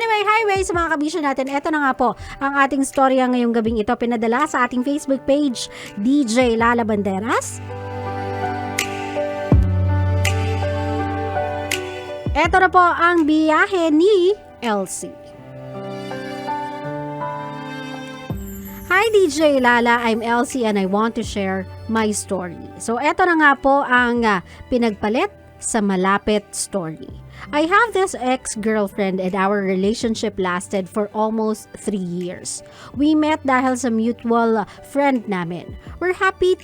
Anyway, highway sa mga kabisyo natin. Ito na nga po ang ating storya ngayong gabing ito. Pinadala sa ating Facebook page, DJ Lala Banderas. Ito na po ang biyahe ni Elsie. Hi DJ Lala, I'm Elsie and I want to share my story. So eto na nga po ang pinagpalit sa malapit story. I have this ex-girlfriend and our relationship lasted for almost 3 years. We met dahil sa mutual friend namin. We're happy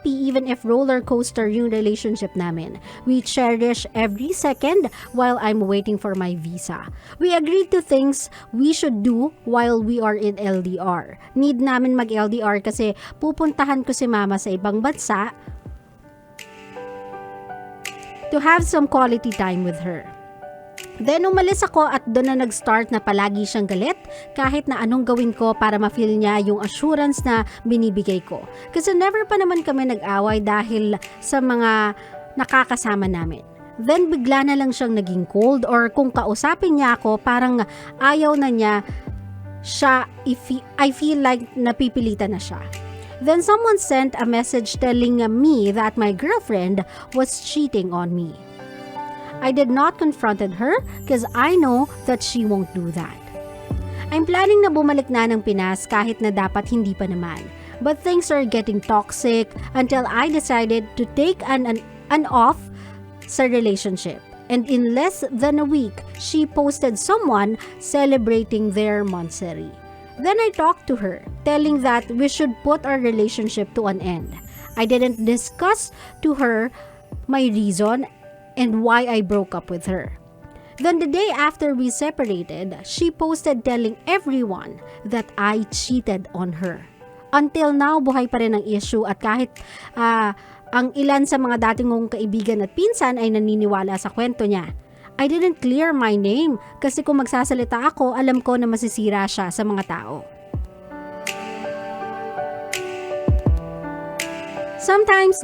even if roller coaster yung relationship namin. We cherish every second while I'm waiting for my visa. We agreed to things we should do while we are in LDR. Need namin mag-LDR kasi pupuntahan ko si mama sa ibang bansa to have some quality time with her. Then umalis ako at doon na nag-start na palagi siyang galit kahit na anong gawin ko para ma-feel niya yung assurance na binibigay ko. Kasi never pa naman kami nag-away dahil sa mga nakakasama namin. Then bigla na lang siyang naging cold or kung kausapin niya ako parang ayaw na niya siya, I feel like napipilitan na siya. Then someone sent a message telling me that my girlfriend was cheating on me. I did not confront her because I know that she won't do that. I'm planning na bumalik na ng Pinas kahit na dapat hindi pa naman. But things are getting toxic until I decided to take an off sa relationship. And in less than a week, she posted someone celebrating their monthsary. Then I talked to her, telling that we should put our relationship to an end. I didn't discuss to her my reason and why I broke up with her. Then the day after we separated, she posted telling everyone that I cheated on her. Until now, buhay pa rin ang issue at kahit ang ilan sa mga dating kong kaibigan at pinsan ay naniniwala sa kwento niya. I didn't clear my name kasi kung magsasalita ako, alam ko na masisira siya sa mga tao. Sometimes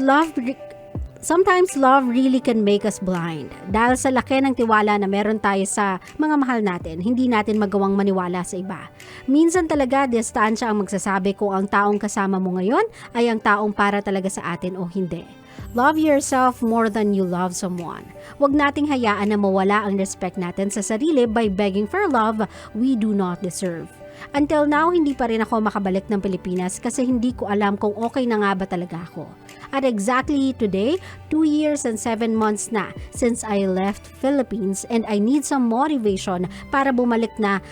love really can make us blind. Dahil sa laki ng tiwala na meron tayo sa mga mahal natin, hindi natin magawang maniwala sa iba. Minsan talaga, distansya ang magsasabi kung ang taong kasama mo ngayon ay ang taong para talaga sa atin o hindi. Love yourself more than you love someone. Huwag nating hayaan na mawala ang respect natin sa sarili by begging for love we do not deserve. Until now, hindi pa rin ako makabalik ng Pilipinas kasi hindi ko alam kung okay na nga ba talaga ako. At exactly today, 2 years and 7 months na since I left Philippines and I need some motivation para bumalik na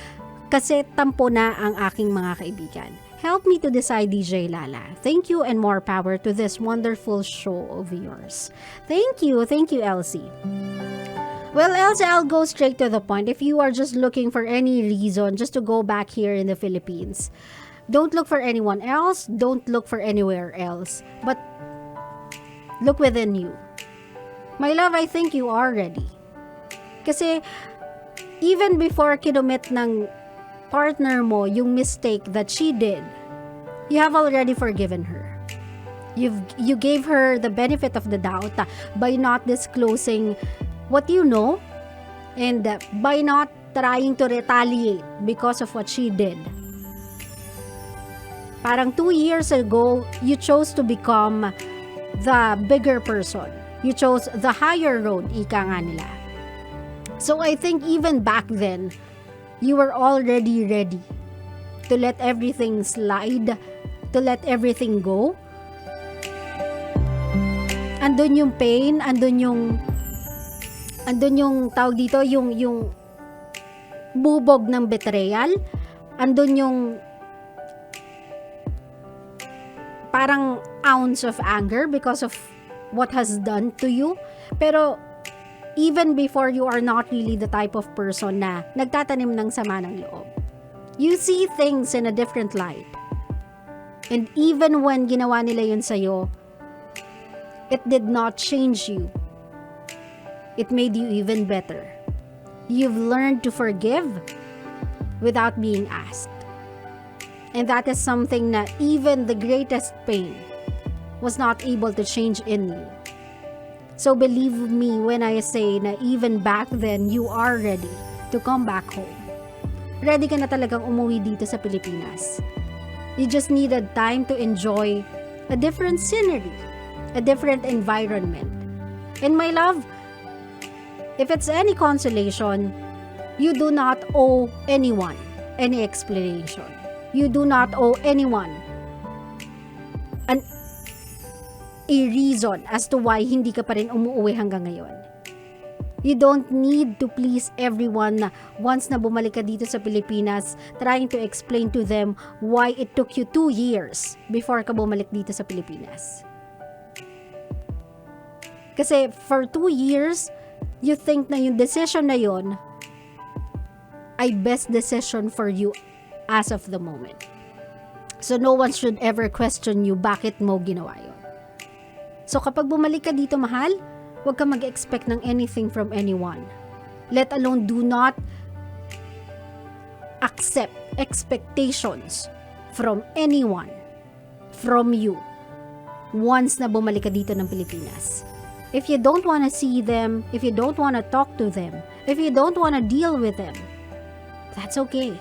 kasi tampo na ang aking mga kaibigan. Help me to decide, DJ Lala. Thank you and more power to this wonderful show of yours. Thank you, Elsie. Well, Elsie, I'll go straight to the point. If you are just looking for any reason just to go back here in the Philippines, don't look for anyone else, don't look for anywhere else, but look within you. My love, I think you are ready. Kasi even before kinumit ng partner mo yung mistake that she did, you have already forgiven her. You gave her the benefit of the doubt by not disclosing what you know and by not trying to retaliate because of what she did. Parang 2 years ago, you chose to become the bigger person. You chose the higher road, ika nga nila. So I think even back then, you were already ready to let everything slide, to let everything go. Andun yung pain, andun yung tawag dito, yung bubog ng betrayal, andun yung parang ounce of anger because of what has done to you. Pero even before, you are not really the type of person na nagtatanim ng sama ng loob. You see things in a different light. And even when ginawa nila yun sa'yo, it did not change you. It made you even better. You've learned to forgive without being asked. And that is something na even the greatest pain was not able to change in you. So believe me when I say na even back then, you are ready to come back home. Ready ka na talagang umuwi dito sa Pilipinas. You just needed time to enjoy a different scenery, a different environment. And my love, if it's any consolation, you do not owe anyone any explanation. You do not owe anyone a reason as to why hindi ka pa rin umuwi hanggang ngayon. You don't need to please everyone na once na bumalik ka dito sa Pilipinas, trying to explain to them why it took you 2 years before ka bumalik dito sa Pilipinas. Kasi for 2 years, you think na yung decision na yon ay best decision for you as of the moment. So no one should ever question you bakit mo ginawa yun. So kapag bumalik ka dito, mahal, huwag ka mag-expect ng anything from anyone. Let alone do not accept expectations from anyone, from you, once na bumalik ka dito ng Pilipinas. If you don't want to see them, if you don't want to talk to them, if you don't want to deal with them, that's okay.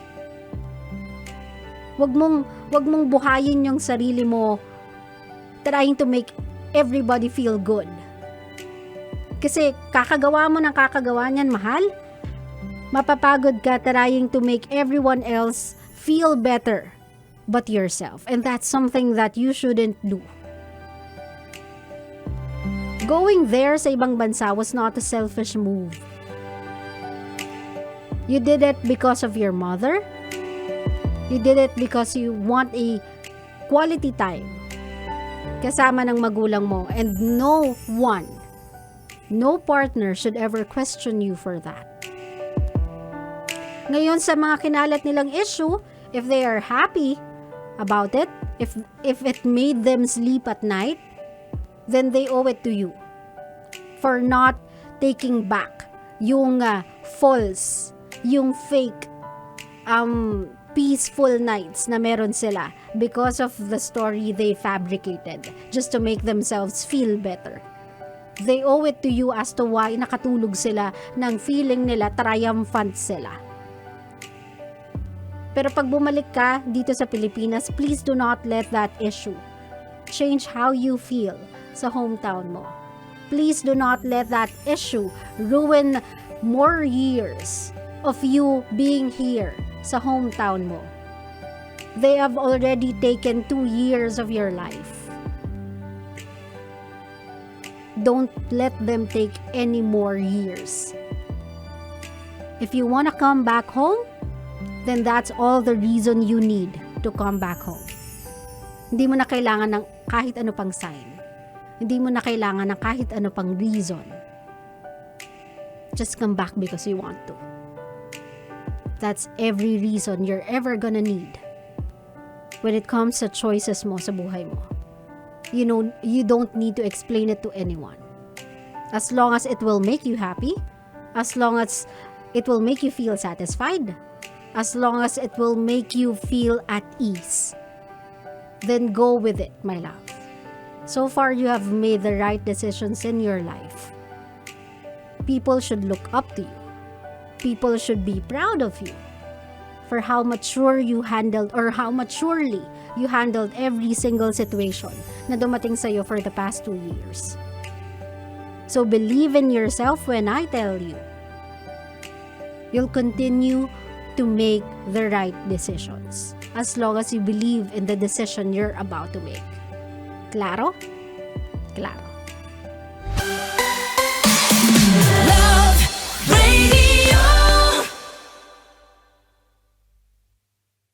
Wag mong buhayin yung sarili mo trying to make everybody feel good. Kasi kakagawa mo ng kakagawa niyan, mahal. Mapapagod ka trying to make everyone else feel better but yourself. And that's something that you shouldn't do. Going there sa ibang bansa was not a selfish move. You did it because of your mother. You did it because you want a quality time kasama ng magulang mo, and no one, no partner should ever question you for that. Ngayon sa mga kinalat nilang issue, if they are happy about it, if it made them sleep at night, then they owe it to you for not taking back yung false, yung fake peaceful nights na meron sila because of the story they fabricated just to make themselves feel better. They owe it to you as to why nakatulog sila ng feeling nila triumphant sila. Pero pag bumalik ka dito sa Pilipinas, please do not let that issue change how you feel sa hometown mo. Please do not let that issue ruin more years of you being here sa hometown mo. They have already taken 2 years of your life. Don't let them take any more years. If you want to come back home, then that's all the reason you need to come back home. Hindi mo na kailangan ng kahit ano pang sign. Hindi mo na kailangan ng kahit ano pang reason. Just come back because you want to. That's every reason you're ever gonna need when it comes sa choices mo sa buhay mo. You know, you don't need to explain it to anyone. As long as it will make you happy, as long as it will make you feel satisfied, as long as it will make you feel at ease, then go with it, my love. So far, you have made the right decisions in your life. People should look up to you. People should be proud of you for how mature you handled, or how maturely you handled every single situation na dumating sa'yo for the past 2 years. So believe in yourself when I tell you, you'll continue to make the right decisions as long as you believe in the decision you're about to make. Claro? Claro.